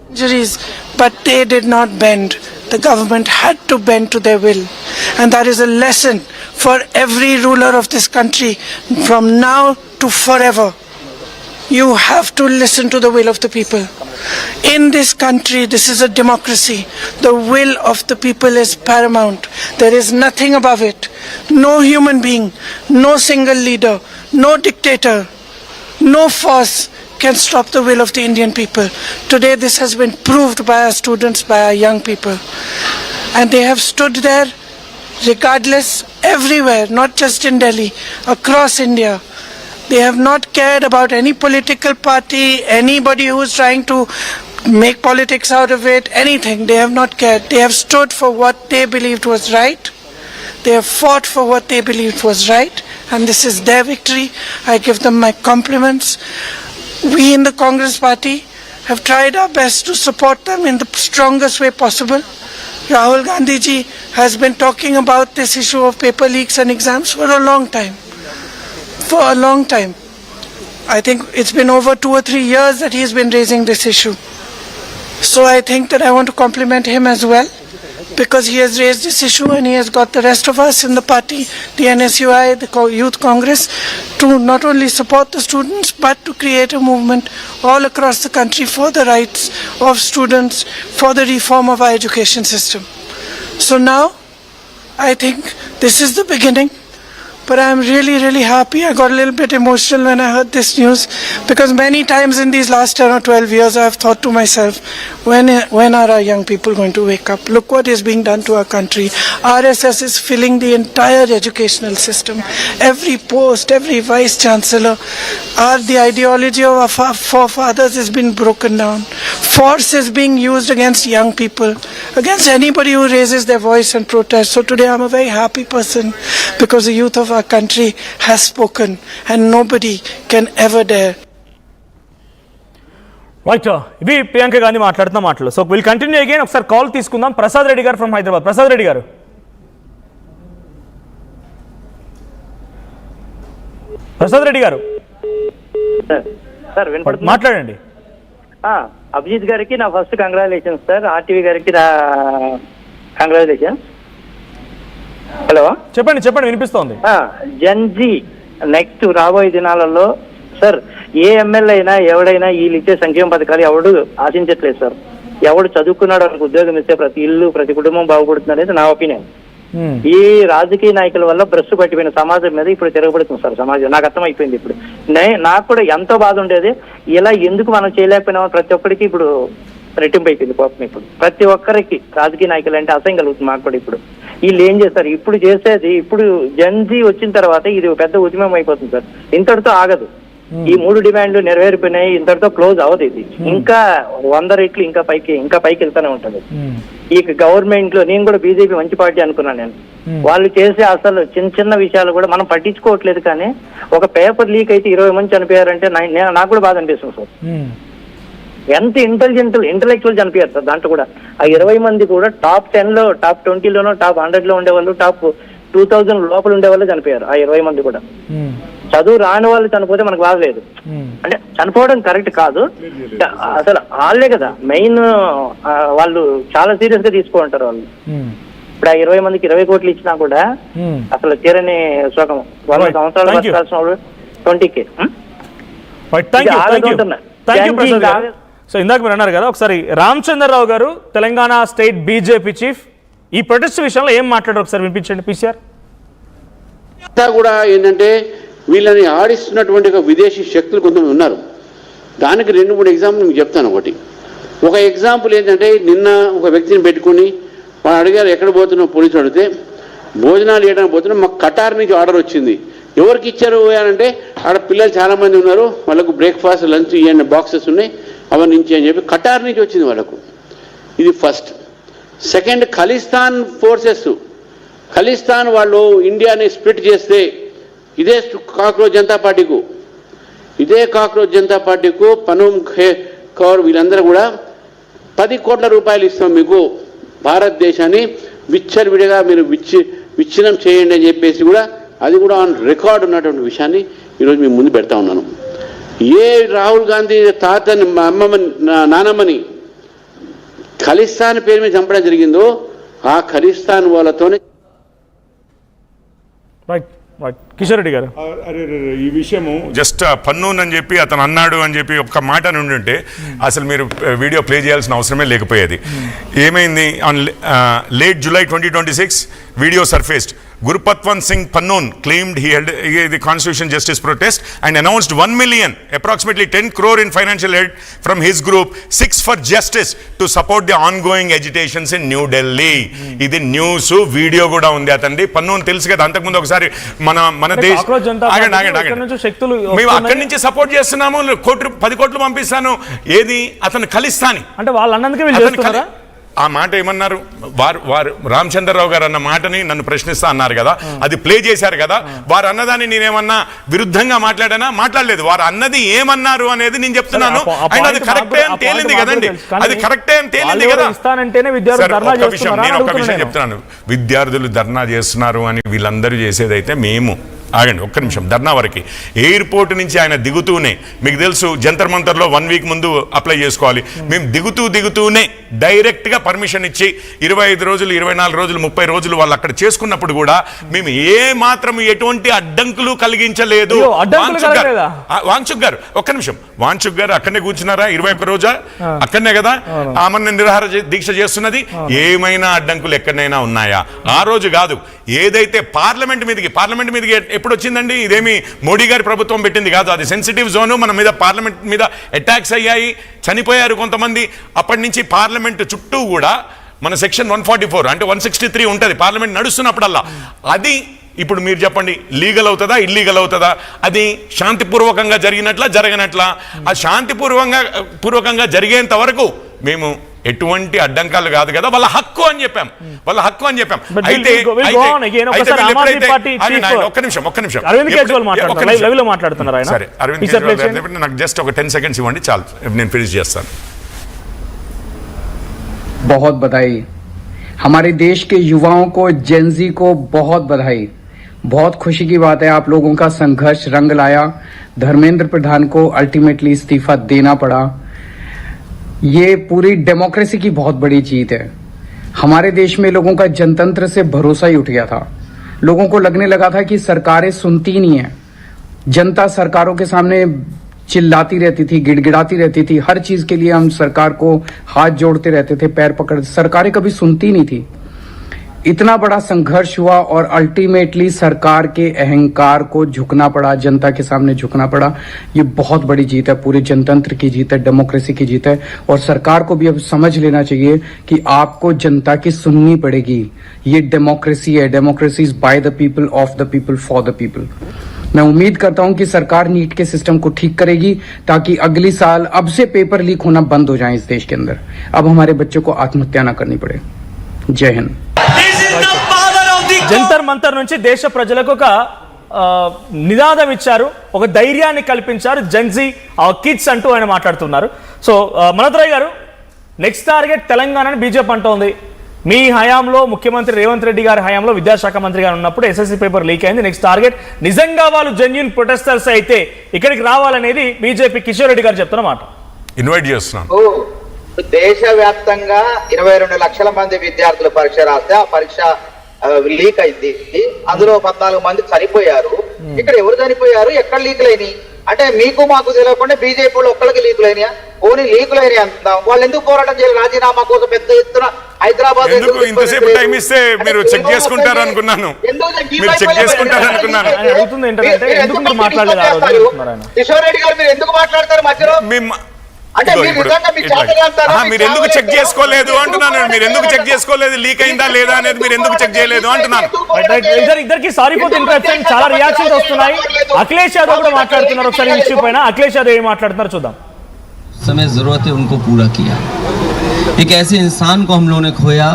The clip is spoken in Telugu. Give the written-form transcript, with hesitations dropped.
injuries, but they did not bend. The government had to bend to their will. And that is a lesson for every ruler of this country from now to forever. You have to listen to the will of the people. In this country, this is a democracy. The will of the people is paramount. There is nothing above it. No human being, no single leader, no dictator, no force can stop the will of the Indian people. Today this has been proved by our students, by our young people. And they have stood there regardless everywhere, not just in Delhi, across India. They have not cared about any political party, anybody who is trying to make politics out of it, anything. They have not cared. They have stood for what they believed was right. They have fought for what they believed was right. And this is their victory. I give them my compliments. We in the Congress party have tried our best to support them in the strongest way possible. Rahul Gandhi ji has been talking about this issue of paper leaks and exams for a long time. For a long time. I think it's been over 2 or 3 years that he's been raising this issue. So I think that I want to compliment him as well, because he has raised this issue and he has got the rest of us in the party, the NSUI, the Youth Congress, to not only support the students but to create a movement all across the country for the rights of students, for the reform of our education system. So now, I think this is the beginning. But I am really happy. I got a little bit emotional when I heard this news, because many times in these last 10 or 12 years I have thought to myself, when are our young people going to wake up? Look what is being done to our country. RSS is filling the entire educational system. Every post, every vice chancellor, the ideology of our forefathers has been broken down. Force is being used against young people, against anybody who raises their voice and protest. So today I'm a very happy person, because the youth of our country has spoken and nobody can ever dare. Right, ఇవి ప్రియాంక గాంధీ మాట్లాడుతున్న మాటలు. So will continue again. ఒకసారి కాల్ తీసుకుందాం. ప్రసాద్ రెడ్డి గారు ఫ్రమ్ హైదరాబాద్. ప్రసాద్ రెడ్డి గారు, మాట్లాడండి. అభిజిత్ గారికి నా ఫస్ట్ కంగ్రాచులేషన్స్ సార్. ఆర్టీవీ గారికి నా కంగ్రాచులేషన్స్. హలో, చెప్పండి వినిపిస్తోంది. జన్జీ నెక్స్ట్ రాబోయే దినాలలో సార్ ఏ ఎమ్మెల్యే అయినా ఎవడైనా వీళ్ళు ఇచ్చే సంక్షేమ పథకాలు ఎవడు ఆశించట్లేదు సార్. ఎవడు చదువుకున్నాడు వాళ్ళకి ఉద్యోగం ఇస్తే ప్రతి ఇల్లు ప్రతి కుటుంబం బాగుపడుతుంది అనేది నా ఒపీనియన్. ఈ రాజకీయ నాయకుల వల్ల భ్రష్టు పట్టిపోయిన సమాజం మీద ఇప్పుడు తిరగబడుతుంది సార్ సమాజం. నాకు అర్థమైపోయింది ఇప్పుడు. నాకు కూడా ఎంతో బాధ ఉండేది, ఇలా ఎందుకు మనం చేయలేకపోయినామో ప్రతి ఒక్కరికి ఇప్పుడు రెట్టింపు అయిపోయింది కోపం. ఇప్పుడు ప్రతి ఒక్కరికి రాజకీయ నాయకులు అంటే అసహ్యం కలుగుతుంది మాకు కూడా. ఇప్పుడు వీళ్ళు ఏం చేస్తారు, ఇప్పుడు చేసేది, ఇప్పుడు జన్జీ వచ్చిన తర్వాత ఇది పెద్ద ఉద్యమం అయిపోతుంది సార్. ఇంతటితో ఆగదు. ఈ 3 డిమాండ్లు నెరవేరిపోయినాయి, ఇంతటితో క్లోజ్ అవ్వదు. ఇది ఇంకా 100 రెట్లు ఇంకా పైకి వెళ్తానే ఉంటుంది. ఈ గవర్నమెంట్ లో నేను కూడా బీజేపీ మంచి పార్టీ అనుకున్నాను నేను. వాళ్ళు చేసే అసలు చిన్న విషయాలు కూడా మనం పట్టించుకోవట్లేదు. కానీ ఒక పేపర్ లీక్ అయితే 20 మంది చనిపోయారంటే నాకు కూడా బాధ అనిపిస్తుంది సార్. ఎంత ఇంటలెక్చువల్ చనిపోయారు సార్. దాంట్లో కూడా ఆ 20 మంది కూడా టాప్ 10లో, టాప్ 20లోనో, టాప్ 100లో ఉండేవాళ్ళు, టాప్ 2000 లోపల ఉండేవాళ్ళు చనిపోయారు. ఆ 20 మంది కూడా చదువు రాని వాళ్ళు చనిపోతే మనకు బాధ లేదు. అంటే చనిపోవడం కరెక్ట్ కాదు, అసలు వాళ్ళే కదా మెయిన్. వాళ్ళు చాలా సీరియస్ గా తీసుకుంటారు వాళ్ళు. ఇప్పుడు ఆ 20 మందికి 20 కోట్లు ఇచ్చినా కూడా అసలు తీరని శోకం. 100 సంవత్సరాలు బతకాల్సిన వాళ్ళు 20K. సో ఇందాక మీరు అన్నారు కదా, ఒకసారి రామచంద్రరావు గారు తెలంగాణ స్టేట్ బీజేపీ చీఫ్ ఈ ప్రొటెస్ట్ విషయంలో ఏం మాట్లాడారు ఒకసారి వినిపించండి. పీసీఆర్ కూడా ఏంటంటే వీళ్ళని ఆడిస్తున్నటువంటి విదేశీ శక్తులు కొంతమంది ఉన్నారు. దానికి 2-3 ఎగ్జాంపుల్ మీకు చెప్తాను. ఒక ఎగ్జాంపుల్ ఏంటంటే, నిన్న ఒక వ్యక్తిని పెట్టుకుని వాళ్ళు అడిగారు ఎక్కడ పోతున్నావు, పోలీసులు అడిగితే భోజనాలు చేయడానికి పోతున్నాం, మాకు కటార్ నుంచి ఆర్డర్ వచ్చింది. ఎవరికి ఇచ్చారు అంటే ఆడ పిల్లలు చాలామంది ఉన్నారు, వాళ్ళకు బ్రేక్ఫాస్ట్ లంచ్ ఇవన్నీ బాక్సెస్ ఉన్నాయి, అవన్నీ నుంచి అని చెప్పి కటార్ నుంచి వచ్చింది వాళ్ళకు. ఇది first. Second, Khalistan forces, Khalistan వాళ్ళు ఇండియాని స్ప్లిట్ చేస్తే ఇదే కాక్రోచ్ జనతా పార్టీకు పనూమ్ కౌర్ వీళ్ళందరూ కూడా 10 కోట్ల రూపాయలు ఇస్తాం మీకు, భారతదేశాన్ని విచ్చలవిడిగా మీరు విచ్ఛిన్నం చేయండి అని చెప్పేసి కూడా, అది కూడా ఆన్ రికార్డ్ ఉన్నటువంటి విషయాన్ని ఈరోజు మీ ముందు పెడతా ఉన్నాను. రాహుల్ గాంధీ తాతని నానమ్మని ఖలిస్తాన్ పేరు మీద చంపడం జరిగిందో ఆ ఖలిస్తాన్ వాళ్ళతోనే. రైట్ రైట్ కిషోర్ రెడ్డి గారు, అరే ఈ విషయము జస్ట్ పన్నూన్ అని చెప్పి అతను అన్నాడు అని చెప్పి ఒక్క మాట అని ఉండుంటే అసలు మీరు వీడియో ప్లే చేయాల్సిన అవసరమే లేకపోయేది. ఏమైంది? On late July 2026 video surfaced. Gurupatwan Singh Pannoon claimed he held the Constitution Justice protest and announced 1 million, approximately 10 crore in financial aid from his group, 6 for Justice, to support the ongoing agitations in New Delhi. ఇది న్యూస్ వీడియో కూడా ఉంది అతండి. పన్నూన్ తెలుసు కదా, అంతకుముందు ఒకసారి మన దేశ మేము అక్కడి నుంచి సపోర్ట్ చేస్తున్నాము, 10 కోట్లు పంపిస్తాను. ఏది అతను ఖలిస్తానీ అంటే వాళ్ళు అన్నందుకే వీళ్ళు చేస్తున్నారా? ఆ మాట ఏమన్నారు? వారు రామచంద్రరావు గారు అన్న మాటని నన్ను ప్రశ్నిస్తా అన్నారు కదా, అది ప్లే చేశారు కదా. వారు అన్నదాన్ని నేనేమన్నా విరుద్ధంగా మాట్లాడానా? మాట్లాడలేదు. వారు అన్నది ఏమన్నారు అనేది నేను చెప్తున్నాను. అండ్ అది కరెక్టే అని తేలింది కదండి, అది కరెక్టే అని తేలింది కదా. నేను ఒక విషయం చెప్తున్నాను, విద్యార్థులు ధర్నా చేస్తున్నారు అని వీళ్ళందరూ చేసేదైతే మేము ఆగండి ఒక్క నిమిషం. ధర్నా వరకు ఎయిర్పోర్ట్ నుంచి ఆయన దిగుతూనే, మీకు తెలుసు జంతర్ మంతర్లో 1 వీక్ ముందు అప్లై చేసుకోవాలి. మేము దిగుతూనే డైరెక్ట్గా పర్మిషన్ ఇచ్చి 25 రోజులు 24 రోజులు 30 రోజులు వాళ్ళు అక్కడ చేసుకున్నప్పుడు కూడా మేము ఏ మాత్రం ఎటువంటి అడ్డంకులు కలిగించలేదు. వాంచుక్ గారు ఒక్క నిమిషం, వాంచుక్ గారు అక్కడనే కూర్చున్నారా 21 రోజా? అక్కడనే కదా ఆమెను నిరాహార దీక్ష చేస్తున్నది. ఏమైనా అడ్డంకులు ఎక్కడైనా ఉన్నాయా? ఆ రోజు కాదు, ఏదైతే పార్లమెంట్ మీదకి ఎప్పుడు వచ్చిందండి? ఇదేమి మోడీ గారి ప్రభుత్వం పెట్టింది కాదు, అది సెన్సిటివ్ జోను. మన మీద పార్లమెంట్ మీద అటాక్స్ అయ్యాయి, చనిపోయారు కొంతమంది. అప్పటి నుంచి పార్లమెంట్ చుట్టూ కూడా మన సెక్షన్ 144 అంటే 163 ఉంటుంది పార్లమెంట్ నడుస్తున్నప్పుడల్లా. అది ఇప్పుడు మీరు చెప్పండి, లీగల్ అవుతుందా ఇల్లీగల్ అవుతుందా? అది శాంతిపూర్వకంగా జరగనట్లా? ఆ శాంతిపూర్వకంగా జరిగేంత వరకు మేము ఎటువంటి అడ్డంకాలు కాదు కదా, వాళ్ళ హక్కు అని చెప్పాం. అయితే ఒక్క నిమిషం సరే, అరవింద్ కేజ్రీవాల్ నాకు జస్ట్ ఒక 10 సెకండ్స్ ఇవ్వండి చాలు, నేను ఫినిష్ చేస్తాను. बहुत बधाई हमारे देश के युवाओं को, जेनजी को बहुत बधाई. बहुत खुशी की बात है, आप लोगों का संघर्ष रंग लाया. धर्मेंद्र प्रधान को अल्टीमेटली इस्तीफा देना पड़ा. ये पूरी डेमोक्रेसी की बहुत बड़ी जीत है. हमारे देश में लोगों का जनतंत्र से भरोसा ही उठ गया था. लोगों को लगने लगा था कि सरकारें सुनती नहीं है. जनता सरकारों के सामने चिल्लाती रहती थी, गिड़गिड़ाती रहती थी. हर चीज के लिए हम सरकार को हाथ जोड़ते रहते थे, पैर पकड़ते. सरकारें कभी सुनती नहीं थी. इतना बड़ा संघर्ष हुआ और अल्टीमेटली सरकार के अहंकार को झुकना पड़ा, जनता के सामने झुकना पड़ा. ये बहुत बड़ी जीत है, पूरे जनतंत्र की जीत है, डेमोक्रेसी की जीत है. और सरकार को भी अब समझ लेना चाहिए कि आपको जनता की सुननी पड़ेगी. ये डेमोक्रेसी है, democracy is by the people, of the people, for the people. मैं उम्मीद करता हूं कि सरकार नीट के सिस्टम को ठीक करेगी ताकि अगली साल अब से पेपर लीक होना बंद हो जाए इस देश के अंदर. अब हमारे बच्चों को आत्महत्या ना करनी पड़े. जय हिंद. జంతర్ మంతర్ నుంచి దేశ ప్రజలకు ఒక నినాదం ఇచ్చారు, ఒక ధైర్యాన్ని కల్పించారు. జెన్జీ కిడ్స్ అంటూ ఆయన మాట్లాడుతున్నారు. సో మనోహర్ గారు, నెక్స్ట్ టార్గెట్ తెలంగాణని బీజేపీ అంటోంది. మీ హయాంలో ముఖ్యమంత్రి రేవంత్ రెడ్డి గారి హయాంలో విద్యాశాఖ మంత్రి గారు ఉన్నప్పుడు ఎస్ఎస్సీ పేపర్ లీక్ అయింది. నెక్స్ట్ టార్గెట్ నిజంగా వాళ్ళు జెన్యూన్ ప్రొటెస్టర్స్ అయితే ఇక్కడికి రావాలనేది బీజేపీ కిషోర్ రెడ్డి గారు చెప్తున్న మాట. ఇన్వైట్ చేస్తున్నాను. దేశవ్యాప్తంగా 22 లక్షల మంది విద్యార్థులు పరీక్ష రాస్తే ఆ పరీక్ష లీక్ అయింది. అందులో 14 మంది చనిపోయారు. ఇక్కడ ఎవరు చనిపోయారు, ఎక్కడ లీకులైనవి అంటే మీకు మాకు తెలియకుండా బీజేపీలో ఒక్కరికి లీకులైనయా? ఓన్లీ లీకులైన అంటాం. వాళ్ళు ఎందుకు పోరాటం చేయాలి? రాజీనామా కోసం పెద్ద ఎత్తున హైదరాబాద్ ఇంతసేపు టైం ఇస్తే మీరు చెక్ చేసుకుంటారు అనుకున్నాను. కిషోర్ రెడ్డి గారు మీరు ఎందుకు మాట్లాడతారు మధ్యలో? మీరు ఎందుకు చెక్ చేసుకోలేదు అంటున్నాను. మీరు ఎందుకు చెక్ చేసుకోలేదు, లీక్ అయిందా లేదా అనేది మీరు ఎందుకు చెక్ చేయలేదు అంటున్నాను. ఇద్దరికి సారీ ఫర్ ఇంటరప్షన్. చాలా రియాక్షన్స్ వస్తున్నాయి. అఖిలేష్ యాదవ్ కూడా మాట్లాడుతున్నారు. ఒకసారి ఇష్యూ పైన అఖిలేష్ యాదవ్ ఏం మాట్లాడుతున్నారు చూద్దాం. समय जरूरत है उनको पूरा किया. एक ऐसे इंसान को हम लोगों ने खोया